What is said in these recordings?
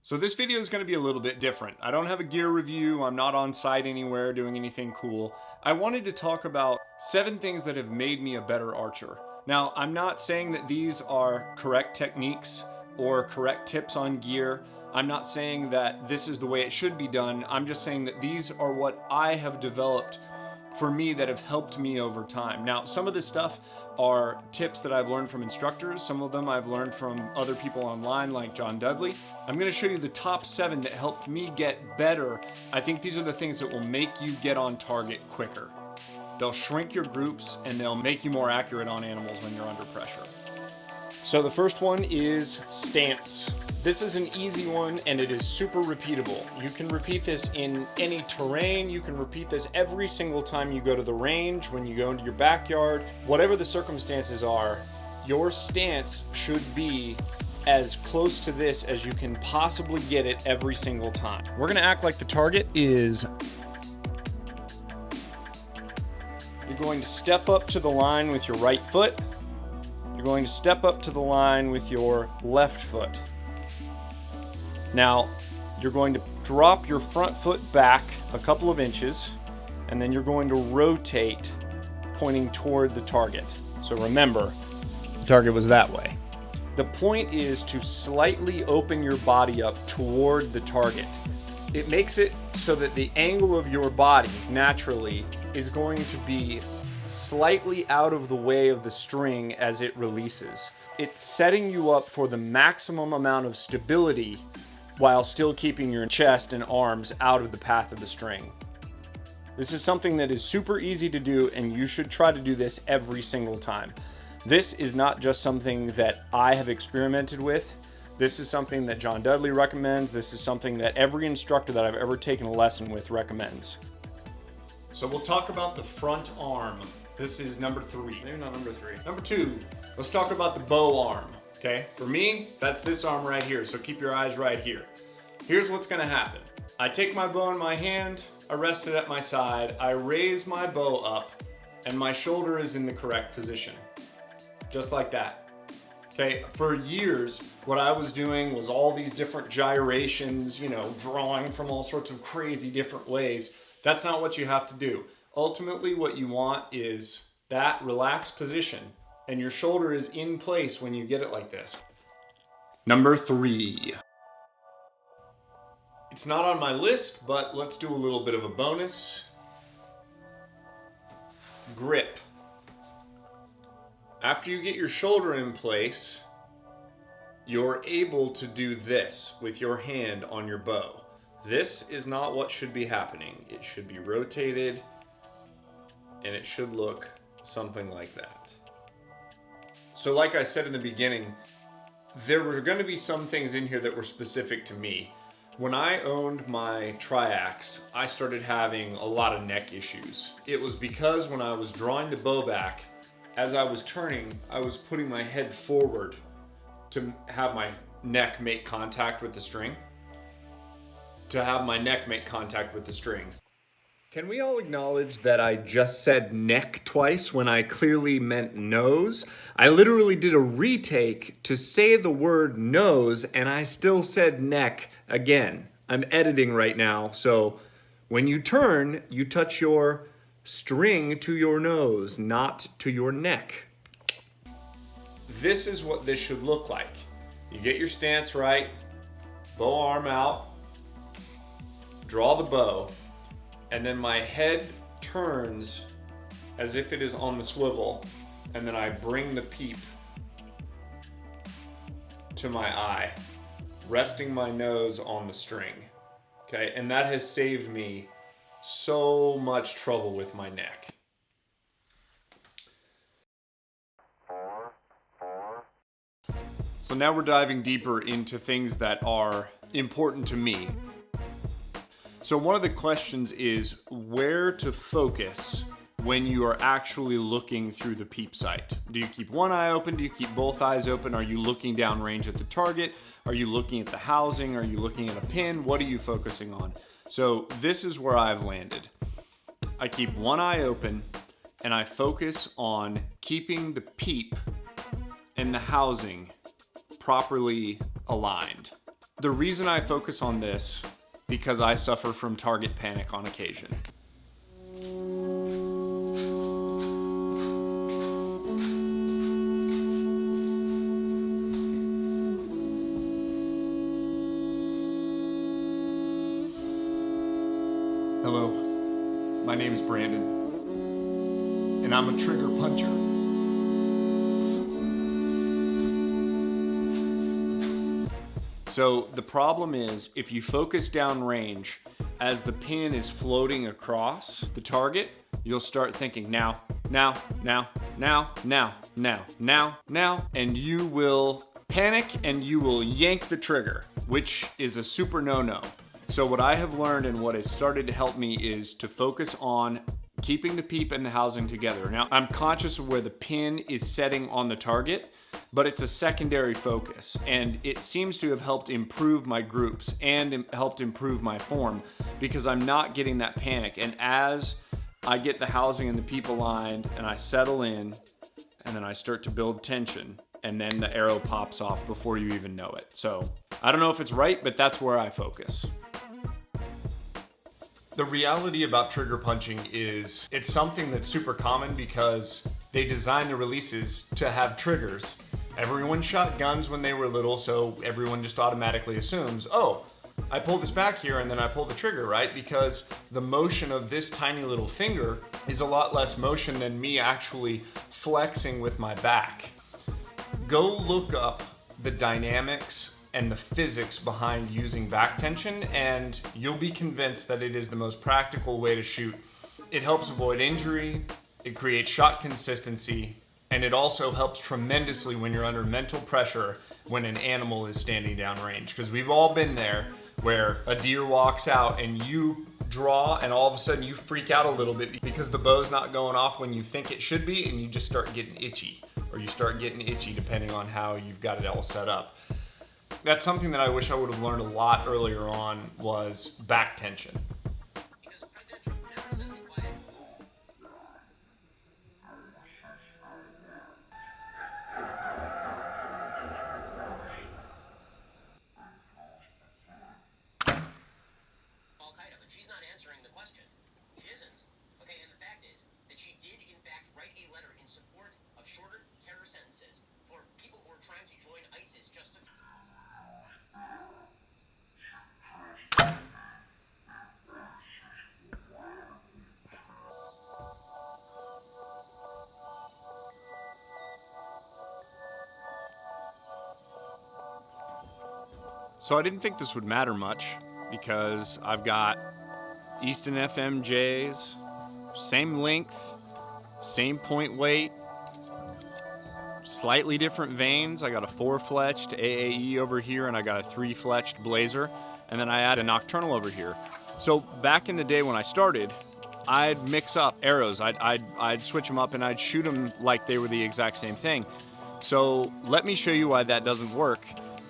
So this video is going to be a little bit different. I don't have a gear review. I'm not on site anywhere doing anything cool. I wanted to talk about 7 things that have made me a better archer. Now, I'm not saying that these are correct techniques or correct tips on gear. I'm not saying that this is the way it should be done. I'm just saying that these are what I have developed for me that have helped me over time. Now, some of this stuff are tips that I've learned from instructors. Some of them I've learned from other people online like John Dudley. I'm gonna show you the top 7 that helped me get better. I think these are the things that will make you get on target quicker. They'll shrink your groups and they'll make you more accurate on animals when you're under pressure. So the first one is stance. This is an easy one and it is super repeatable. You can repeat this in any terrain. You can repeat this every single time you go to the range, when you go into your backyard. Whatever the circumstances are, your stance should be as close to this as you can possibly get it every single time. We're gonna act like the target is... You're going to step up to the line with your right foot. You're going to step up to the line with your left foot. Now, you're going to drop your front foot back a couple of inches, and then you're going to rotate, pointing toward the target. So remember, the target was that way. The point is to slightly open your body up toward the target. It makes it so that the angle of your body naturally is going to be slightly out of the way of the string as it releases. It's setting you up for the maximum amount of stability while still keeping your chest and arms out of the path of the string. This is something that is super easy to do, and you should try to do this every single time. This is not just something that I have experimented with. This is something that John Dudley recommends. This is something that every instructor that I've ever taken a lesson with recommends. So we'll talk about the front arm. This is number 3. Maybe not number 3. Number 2, let's talk about the bow arm. Okay, for me, that's this arm right here, so keep your eyes right here. Here's what's gonna happen. I take my bow in my hand, I rest it at my side, I raise my bow up, and my shoulder is in the correct position. Just like that. Okay, for years, what I was doing was all these different gyrations, drawing from all sorts of crazy different ways. That's not what you have to do. Ultimately, what you want is that relaxed position, and your shoulder is in place when you get it like this. Number 3. It's not on my list, but let's do a little bit of a bonus. Grip. After you get your shoulder in place, you're able to do this with your hand on your bow. This is not what should be happening. It should be rotated, and it should look something like that. So like I said in the beginning, there were going to be some things in here that were specific to me. When I owned my triax, I started having a lot of neck issues. It was because when I was drawing the bow back, as I was turning, I was putting my head forward to have my neck make contact with the string. Can we all acknowledge that I just said neck twice when I clearly meant nose? I literally did a retake to say the word nose and I still said neck again. I'm editing right now, so when you turn, you touch your string to your nose, not to your neck. This is what this should look like. You get your stance right, bow arm out, draw the bow, and then my head turns as if it is on the swivel, and then I bring the peep to my eye, resting my nose on the string. Okay, and that has saved me so much trouble with my neck. So now we're diving deeper into things that are important to me. So one of the questions is where to focus when you are actually looking through the peep sight. Do you keep one eye open? Do you keep both eyes open? Are you looking downrange at the target? Are you looking at the housing? Are you looking at a pin? What are you focusing on? So this is where I've landed. I keep one eye open and I focus on keeping the peep and the housing properly aligned. The reason I focus on this, because I suffer from target panic on occasion. Hello, my name is Brandon, and I'm a trigger puncher. So the problem is, if you focus downrange, as the pin is floating across the target, you'll start thinking now, and you will panic and you will yank the trigger, which is a super no-no. So what I have learned and what has started to help me is to focus on keeping the peep and the housing together. Now, I'm conscious of where the pin is setting on the target, but it's a secondary focus, and it seems to have helped improve my groups and helped improve my form because I'm not getting that panic. And as I get the housing and the peep aligned and I settle in, and then I start to build tension, and then the arrow pops off before you even know it. So I don't know if it's right, but that's where I focus. The reality about trigger punching is it's something that's super common because they designed the releases to have triggers. Everyone shot guns when they were little, so everyone just automatically assumes, oh, I pull this back here and then I pull the trigger, right? Because the motion of this tiny little finger is a lot less motion than me actually flexing with my back. Go look up the dynamics and the physics behind using back tension, and you'll be convinced that it is the most practical way to shoot. It helps avoid injury, it creates shot consistency, and it also helps tremendously when you're under mental pressure when an animal is standing downrange. Because we've all been there where a deer walks out and you draw and all of a sudden you freak out a little bit because the bow's not going off when you think it should be, and you just start getting itchy, or you start getting itchy depending on how you've got it all set up. That's something that I wish I would have learned a lot earlier on, was back tension. She's not answering the question. She isn't. Okay, and the fact is that she did in fact write a letter in support of shorter terror sentences for people who are trying to join ISIS just to... So I didn't think this would matter much because I've got Easton FMJs, same length, same point weight, slightly different vanes. I got a 4-fletched AAE over here, and I got a 3-fletched blazer, and then I add a nocturnal over here. So back in the day when I started, I'd mix up arrows. I'd switch them up and I'd shoot them like they were the exact same thing. So let me show you why that doesn't work.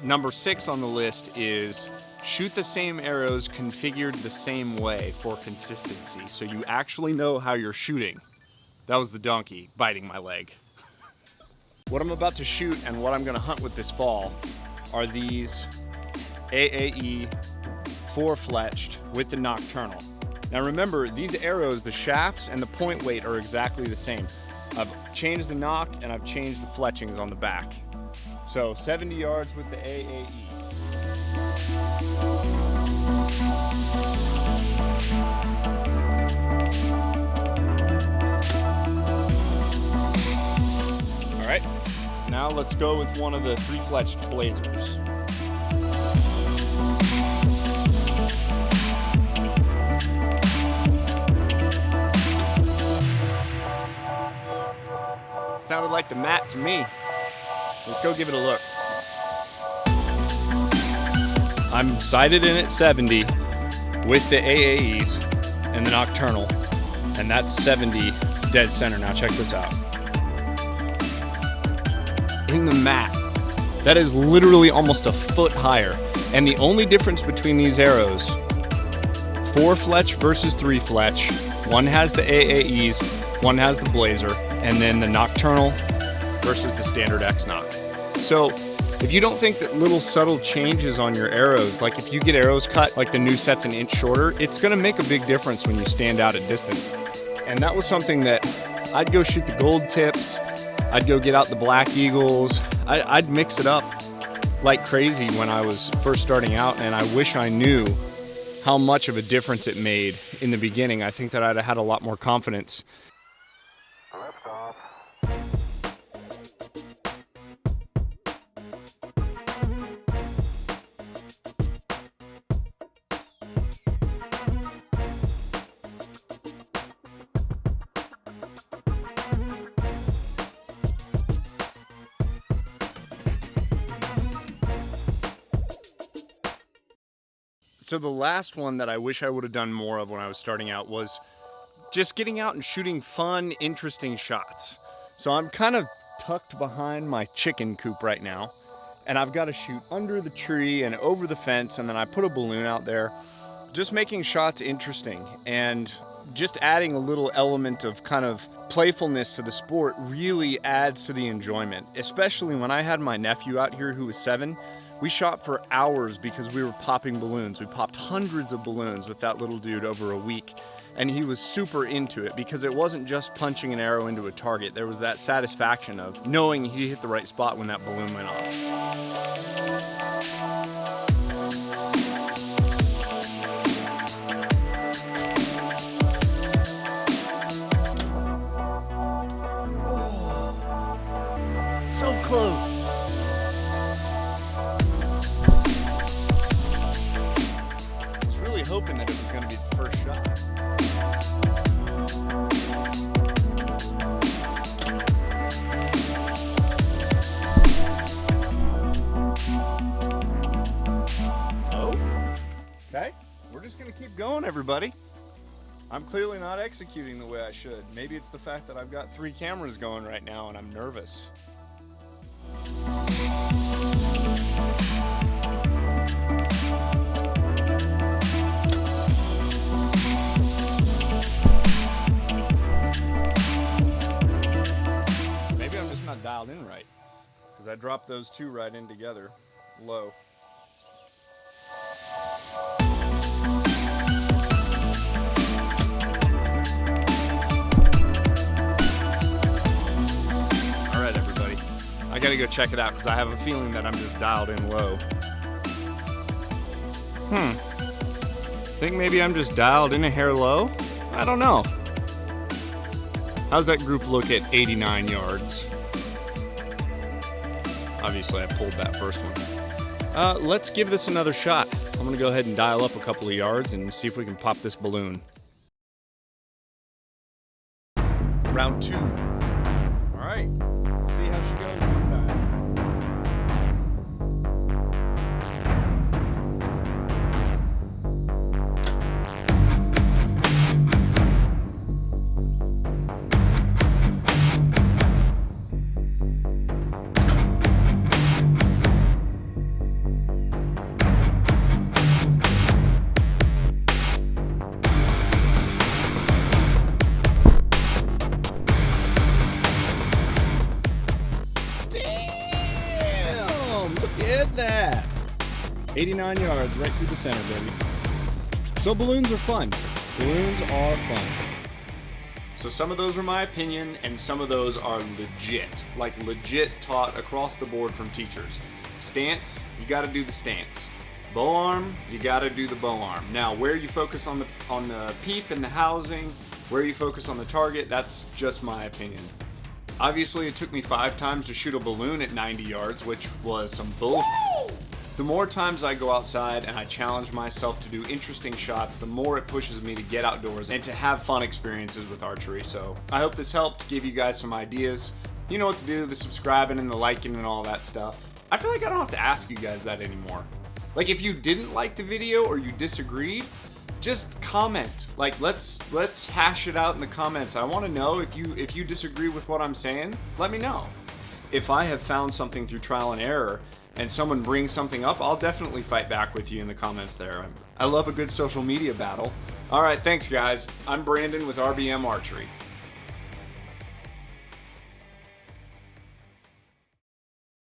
Number 6 on the list is shoot the same arrows configured the same way for consistency, so you actually know how you're shooting. That was the donkey biting my leg. What I'm about to shoot and what I'm gonna hunt with this fall are these AAE 4-fletched with the nocturnal. Now remember, these arrows, the shafts and the point weight are exactly the same. I've changed the nock and I've changed the fletchings on the back. So 70 yards with the AAE. All right, now let's go with one of the 3-fletched blazers. Sounded like the mat to me. Let's go give it a look. I'm sighted in at 70 with the AAEs and the nocturnal, and that's 70 dead center. Now check this out. In the mat, that is literally almost a foot higher. And the only difference between these arrows, 4-fletch versus 3-fletch, one has the AAEs, one has the blazer, and then the nocturnal versus the standard X-Nock. So If you don't think that little subtle changes on your arrows, like if you get arrows cut, like the new set's an inch shorter, it's gonna make a big difference when you stand out at distance. And that was something that I'd go shoot the gold tips, I'd go get out the black eagles, I'd mix it up like crazy when I was first starting out, and I wish I knew how much of a difference it made in the beginning. I think that I'd have had a lot more confidence. So the last one that I wish I would have done more of when I was starting out was just getting out and shooting fun, interesting shots. So I'm kind of tucked behind my chicken coop right now, and I've got to shoot under the tree and over the fence, and then I put a balloon out there, just making shots interesting and just adding a little element of kind of playfulness to the sport really adds to the enjoyment. Especially when I had my nephew out here who was 7, we shot for hours because we were popping balloons. We popped hundreds of balloons with that little dude over a week. And he was super into it because it wasn't just punching an arrow into a target. There was that satisfaction of knowing he hit the right spot when that balloon went off. So close. I was really hoping that it was going to be the first shot. Oh, okay. We're just going to keep going, everybody. I'm clearly not executing the way I should. Maybe it's the fact that I've got 3 cameras going right now and I'm nervous. Maybe I'm just not dialed in right, because I dropped those 2 right in together, low. All right, everybody. I gotta go check it out because I have a feeling that I'm just dialed in low. Think maybe I'm just dialed in a hair low? I don't know. How's that group look at 89 yards? Obviously I pulled that first one. Let's give this another shot. I'm gonna go ahead and dial up a couple of yards and see if we can pop this balloon. Round 2. All right. See how she goes this time. Look at that. 89 yards right through the center, baby. So balloons are fun. Balloons are fun. So some of those are my opinion and some of those are legit. Like legit taught across the board from teachers. Stance, you gotta do the stance. Bow arm, you gotta do the bow arm. Now where you focus on the peep and the housing, where you focus on the target, that's just my opinion. Obviously, it took me 5 times to shoot a balloon at 90 yards, which was some bull. The more times I go outside and I challenge myself to do interesting shots, the more it pushes me to get outdoors and to have fun experiences with archery. So I hope this helped, give you guys some ideas. You know what to do, the subscribing and the liking and all that stuff. I feel like I don't have to ask you guys that anymore. Like if you didn't like the video or you disagreed, just comment. Like let's hash it out in the comments. I want to know if you disagree with what I'm saying, let me know. If I have found something through trial and error and someone brings something up, I'll definitely fight back with you in the comments there. I love a good social media battle. All right, thanks guys. I'm Brandon with RBM Archery.